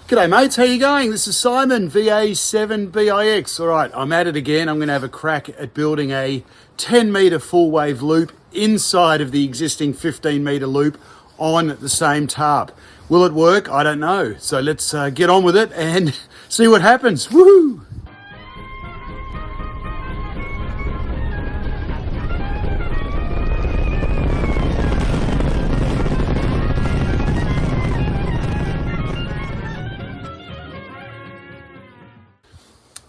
G'day mates, how you going? This is Simon, VA7BIX. All right, I'm at it again. I'm going to have a crack at building a 10 metre full wave loop inside of the existing 15 metre loop on the same tarp. Will it work? I don't know. So let's get on with it and see what happens. Woohoo!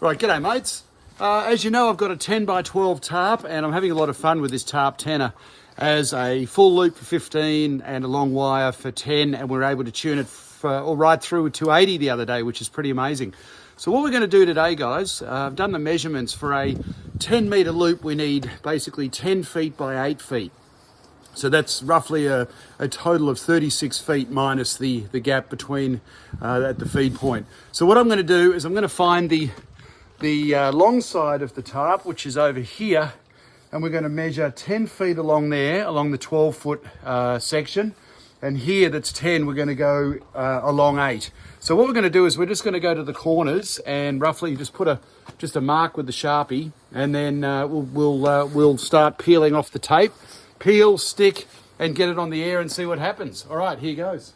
Right, g'day mates. As you know, I've got a 10 by 12 tarp and I'm having a lot of fun with this TarpTenna as a full loop for 15 and a long wire for 10, and we're able to tune it right through to 80 the other day, which is pretty amazing. So what we're going to do today, guys, I've done the measurements for a 10 metre loop. We need basically 10 feet by 8 feet. So that's roughly a total of 36 feet minus the gap between at the feed point. So what I'm going to do is I'm going to find the long side of the tarp, which is over here, and we're going to measure 10 feet along there, along the 12-foot section, and here that's 10, we're going to go along 8. So what we're going to do is we're just going to go to the corners and roughly just put just a mark with the Sharpie, and then we'll start peeling off the tape, peel, stick, and get it on the air and see what happens. All right, here goes.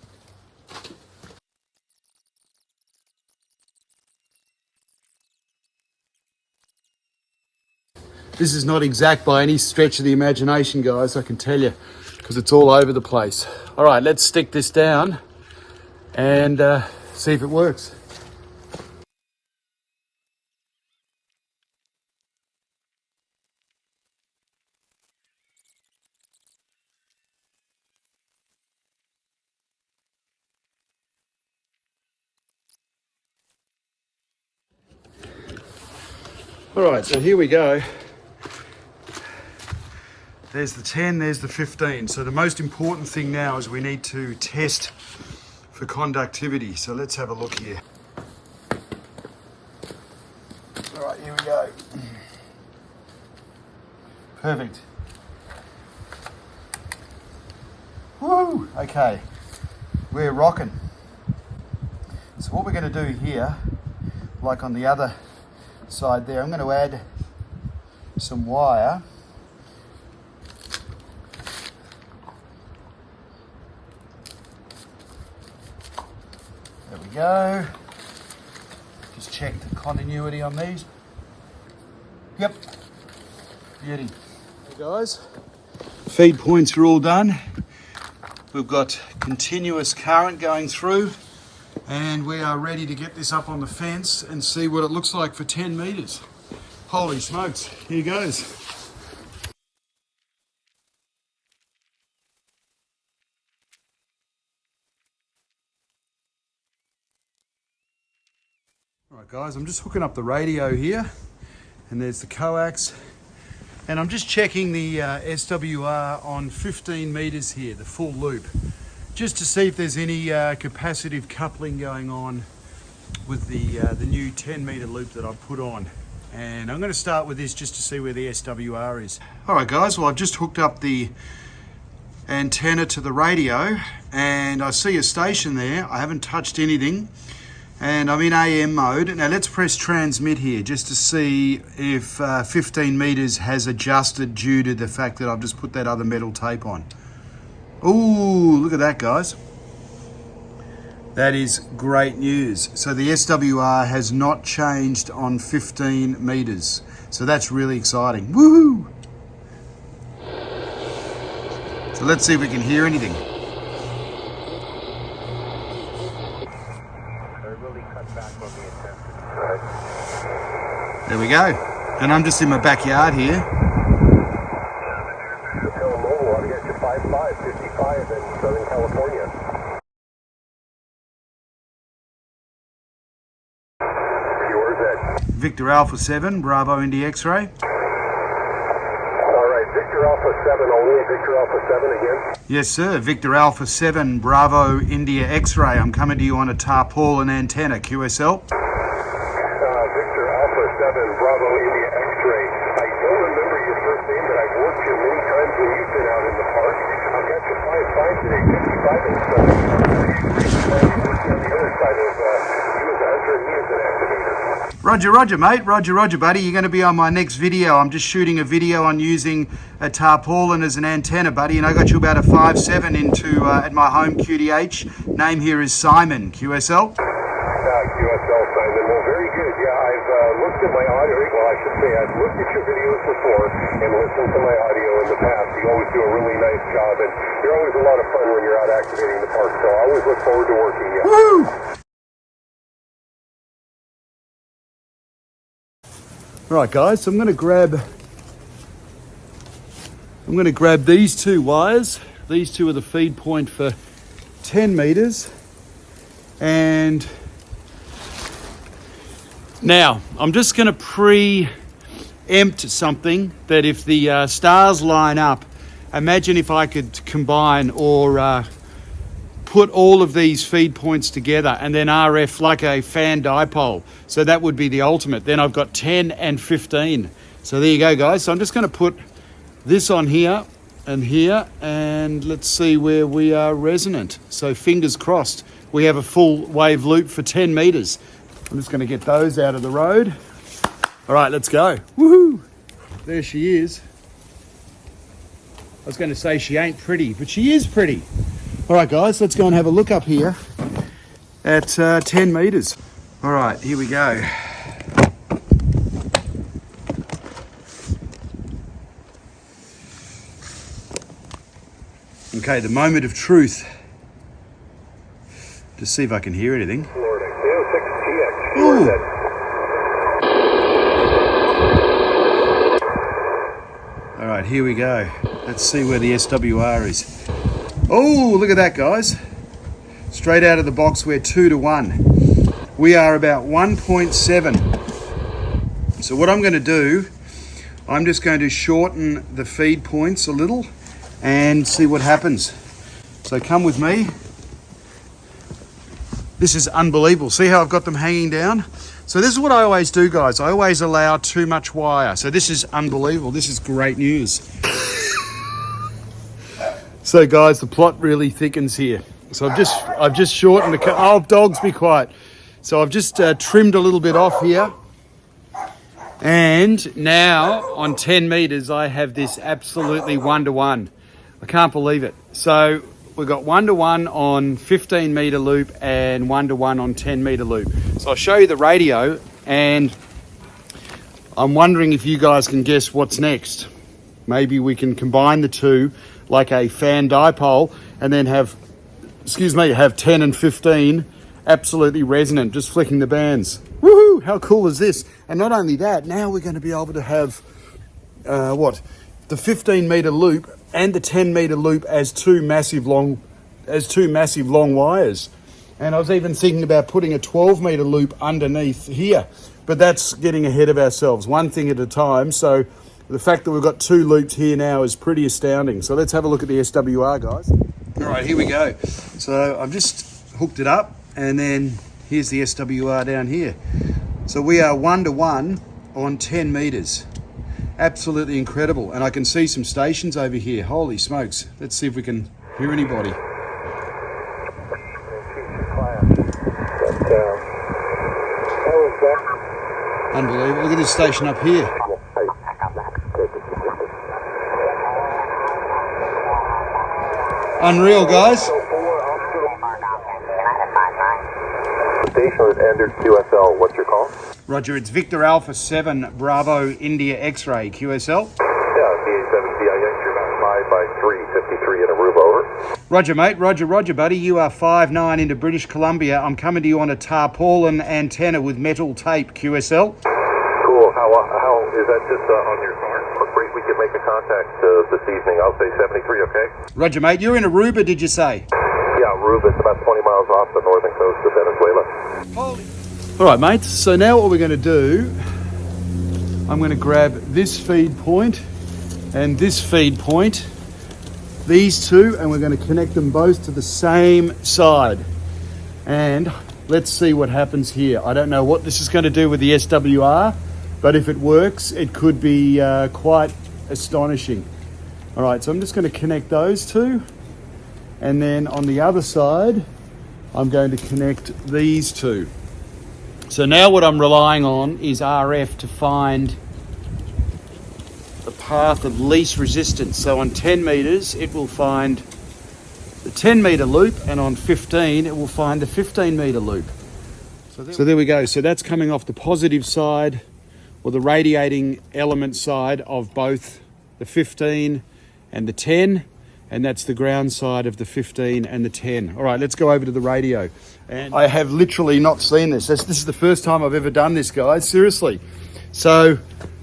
This is not exact by any stretch of the imagination, guys, I can tell you, because it's all over the place. All right, let's stick this down and see if it works. All right, so here we go. There's the 10, there's the 15. So the most important thing now is we need to test for conductivity. So let's have a look here. All right, here we go. Perfect. Woo! Okay, we're rocking. So what we're going to do here, like on the other side there, I'm going to add some wire. There we go. Just check the continuity on these. Yep. Beauty. Hey guys, feed points are all done. We've got continuous current going through, and we are ready to get this up on the fence and see what it looks like for 10 metres. Holy smokes, here goes. All right guys, I'm just hooking up the radio here, and there's the coax, and I'm just checking the SWR on 15 metres here, the full loop, just to see if there's any capacitive coupling going on with the new 10 metre loop that I've put on. And I'm going to start with this just to see where the SWR is. All right guys, well I've just hooked up the antenna to the radio and I see a station there. I haven't touched anything and I'm in AM mode. Now let's press transmit here just to see if 15 metres has adjusted due to the fact that I've just put that other metal tape on. Ooh, look at that guys. That is great news. So the SWR has not changed on 15 metres. So that's really exciting. Woohoo! So let's see if we can hear anything. There we go. And I'm just in my backyard here. I'll get you 5555 in Southern California. Victor Alpha 7, Bravo India X-ray. All right, Victor Alpha 7 only, Victor Alpha 7 again. Yes sir, Victor Alpha 7, Bravo India X-ray. I'm coming to you on a tarpaulin antenna, QSL. Victor Alpha 7, Bravo India X-ray. I don't remember your first name, but I've worked you many times when you've been out in the park. I've got you 55 today, 55 in Southern. On the other side of Roger, roger, mate. Roger, roger, buddy. You're going to be on my next video. I'm just shooting a video on using a tarpaulin as an antenna, buddy, and I got you about a 5.7 into at my home QTH. Name here is Simon, QSL. QSL, Simon. Well, very good. Yeah, I've looked at my audio. Well, I should say I've looked at your videos before and listened to my audio in the past. You always do a really nice job, and you're always a lot of fun when you're out activating the park, so I always look forward to working with you. Woo! All right, guys, so I'm going to grab these two wires. These two are the feed point for 10 meters. And now I'm just going to preempt something that if the stars line up, imagine if I could combine or put all of these feed points together and then RF like a fan dipole. So that would be the ultimate. Then I've got 10 and 15. So there you go, guys. So I'm just going to put this on here, and let's see where we are resonant. So fingers crossed, we have a full wave loop for 10 meters. I'm just going to get those out of the road. All right, let's go. Woohoo! There she is. I was going to say she ain't pretty, but she is pretty. All right, guys, let's go and have a look up here at 10 meters. All right, here we go. Okay, the moment of truth. Just see if I can hear anything. Ooh. All right, here we go. Let's see where the SWR is. Oh, look at that, guys. Straight out of the box, we're 2 to 1. We are about 1.7. So what I'm going to do, I'm just going to shorten the feed points a little and see what happens. So come with me. This is unbelievable. See how I've got them hanging down? So this is what I always do, guys. I always allow too much wire. So this is unbelievable. This is great news. So guys, the plot really thickens here. So I've just shortened the, oh, dogs, be quiet. So I've just trimmed a little bit off here. And now on 10 meters, I have this absolutely 1-to-1. I can't believe it. So we've got 1-to-1 on 15 meter loop and 1-to-1 on 10 meter loop. So I'll show you the radio, and I'm wondering if you guys can guess what's next. Maybe we can combine the two like a fan dipole and then have 10 and 15 absolutely resonant, just flicking the bands. Woohoo! How cool is this? And not only that, now we're going to be able to have the 15 meter loop and the 10 meter loop as two massive long wires. And I was even thinking about putting a 12 meter loop underneath here, but that's getting ahead of ourselves, one thing at a time. So the fact that we've got two loops here now is pretty astounding. So let's have a look at the SWR, guys. All right, here we go. So I've just hooked it up, and then here's the SWR down here. So we are 1-to-1 on 10 meters. Absolutely incredible. And I can see some stations over here. Holy smokes. Let's see if we can hear anybody. Unbelievable. Look at this station up here. Unreal, guys. Station is Anders QSL. What's your call? Roger, it's Victor Alpha 7 Bravo India X-Ray QSL. Yeah, BA7CIX, you're about 5 by 353 in Aruba, over. Roger, mate. Roger, buddy. You are 5'9" into British Columbia. I'm coming to you on a tarpaulin antenna with metal tape QSL. Cool. How is that just on your car? Great, we can make a contact this evening. I'll say 73, okay? Roger, mate. You're in Aruba, did you say? Yeah, Aruba. It's about 20 miles off the northern coast of Venezuela. All right, mates. So now what we're going to do, I'm going to grab this feed point and this feed point, these two, and we're going to connect them both to the same side. And let's see what happens here. I don't know what this is going to do with the SWR, but if it works, it could be quite astonishing. All right, so I'm just going to connect those two. And then on the other side, I'm going to connect these two. So now what I'm relying on is RF to find the path of least resistance. So on 10 meters, it will find the 10 meter loop, and on 15, it will find the 15 meter loop. So there we go. So that's coming off the positive side, or the radiating element side of both the 15 and the 10, and that's the ground side of the 15 and the 10. All right, let's go over to the radio. And I have literally not seen this. This is the first time I've ever done this, guys, seriously. So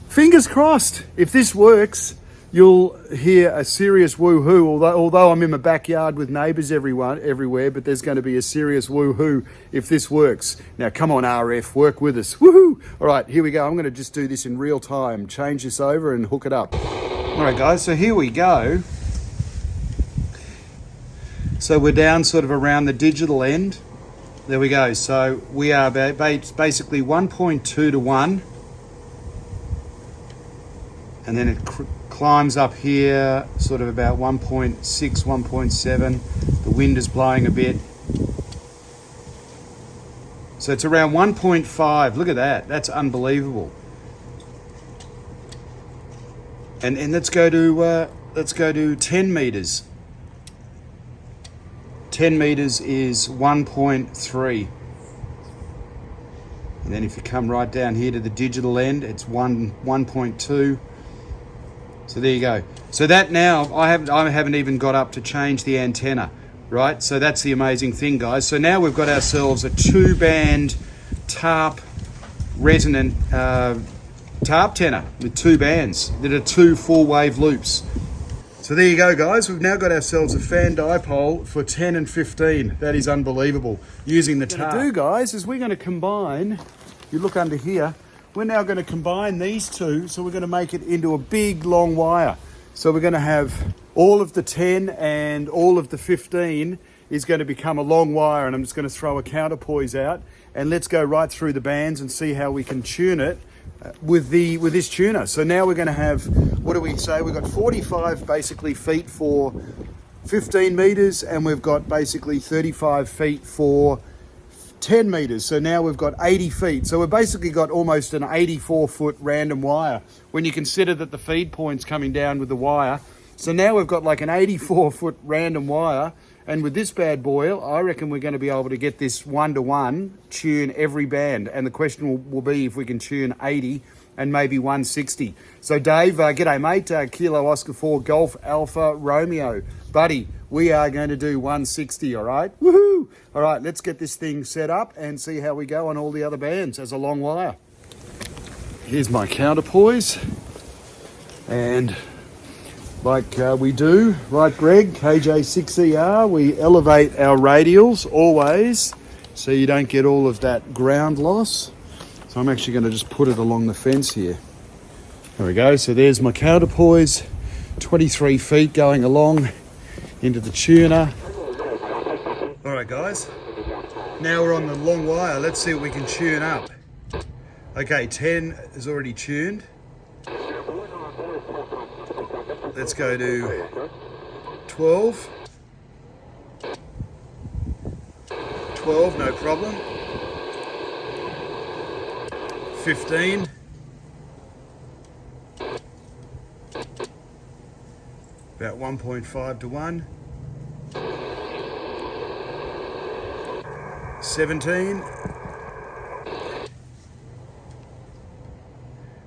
fingers crossed, if this works, you'll hear a serious woohoo, although I'm in my backyard with neighbours everywhere, but there's going to be a serious woohoo if this works. Now, come on, RF, work with us. Woohoo! All right, here we go. I'm going to just do this in real time. Change this over and hook it up. All right, guys, so here we go. So we're down sort of around the digital end. There we go. So we are basically 1.2 to 1. And then it climbs up here, sort of about 1.6, 1.7. The wind is blowing a bit. So it's around 1.5. Look at that. That's unbelievable. And let's go to 10 meters. 10 meters is 1.3. And then if you come right down here to the digital end, it's 1.2. So there you go. So that now, I haven't even got up to change the antenna, right? So that's the amazing thing, guys. So now we've got ourselves a 2-band TARP resonant TarpTenna with 2 bands that are 2 4-wave loops. So there you go, guys. We've now got ourselves a fan dipole for 10 and 15. That is unbelievable. Using the TARP. What we're going to do, guys, is we're going to combine, you look under here, we're now going to combine these two, so we're going to make it into a big long wire. So we're going to have all of the 10 and all of the 15 is going to become a long wire, and I'm just going to throw a counterpoise out, and let's go right through the bands and see how we can tune it with this tuner. So now we're going to have, what do we say? We've got 45 basically feet for 15 meters, and we've got basically 35 feet for 10 meters. So now we've got 80 feet. So we've basically got almost an 84-foot random wire when you consider that the feed point's coming down with the wire. So now we've got like an 84-foot random wire. And with this bad boy, I reckon we're going to be able to get this 1-to-1 tune every band. And the question will be if we can tune 80 and maybe 160. So Dave, g'day mate, Kilo Oscar 4 Golf Alpha Romeo. Buddy, we are going to do 160, all right? Woohoo! All right, let's get this thing set up and see how we go on all the other bands as a long wire. Here's my counterpoise. And like we do, right Greg, KJ6ER, we elevate our radials always so you don't get all of that ground loss. So I'm actually going to just put it along the fence here. There we go, so there's my counterpoise, 23 feet going along into the tuner. All right guys, now we're on the long wire, let's see what we can tune up. Okay, 10 is already tuned. Let's go to 12. 12, no problem. 15. About 1.5 to 1. 17.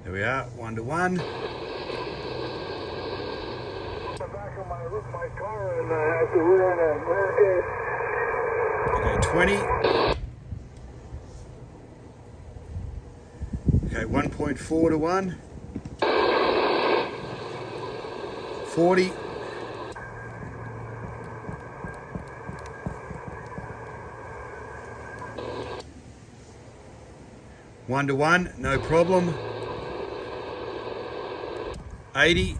There we are, 1 to 1. My car and I have to run Okay, 20. Okay, 1.4 to 1. 40. 1 to 1, no problem. 80.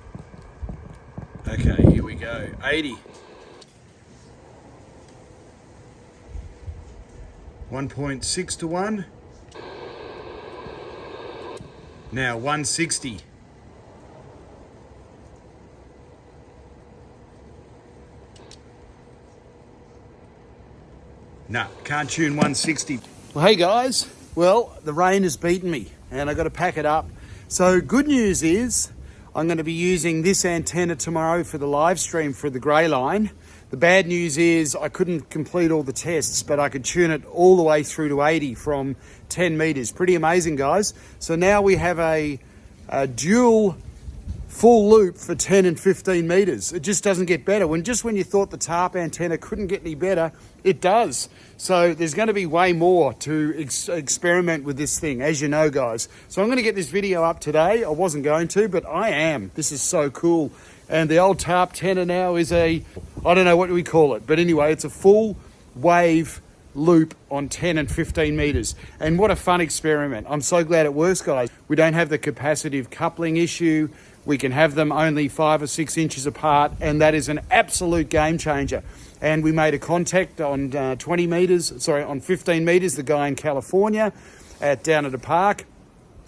Okay, here we go. 80. 1.6 to 1. Now 160. No, can't tune 160. Well, hey guys, Well, the rain has beaten me and I've got to pack it up. So good news is I'm going to be using this antenna tomorrow for the live stream for the grey line. The bad news is I couldn't complete all the tests, but I could tune it all the way through to 80 from 10 meters. Pretty amazing, guys. So now we have a dual full loop for 10 and 15 meters. It just doesn't get better. When you thought the TARP antenna couldn't get any better, it does. So there's going to be way more to experiment with this thing, as you know, guys. So I'm going to get this video up today. I wasn't going to, but I am. This is so cool. And the old TarpTenna now is I don't know what we call it, but anyway, it's a full wave loop on 10 and 15 meters. And what a fun experiment. I'm so glad it works, guys. We don't have the capacitive coupling issue. We can have them only 5 or 6 inches apart, and that is an absolute game changer. And we made a contact on 15 meters, the guy in California down at a park.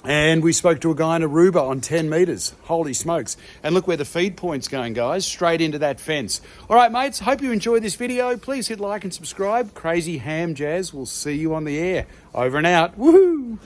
And we spoke to a guy in Aruba on 10 meters. Holy smokes. And look where the feed point's going, guys, straight into that fence. All right, mates, hope you enjoyed this video. Please hit like and subscribe. Crazy Ham Jazz will see you on the air. Over and out. Woohoo!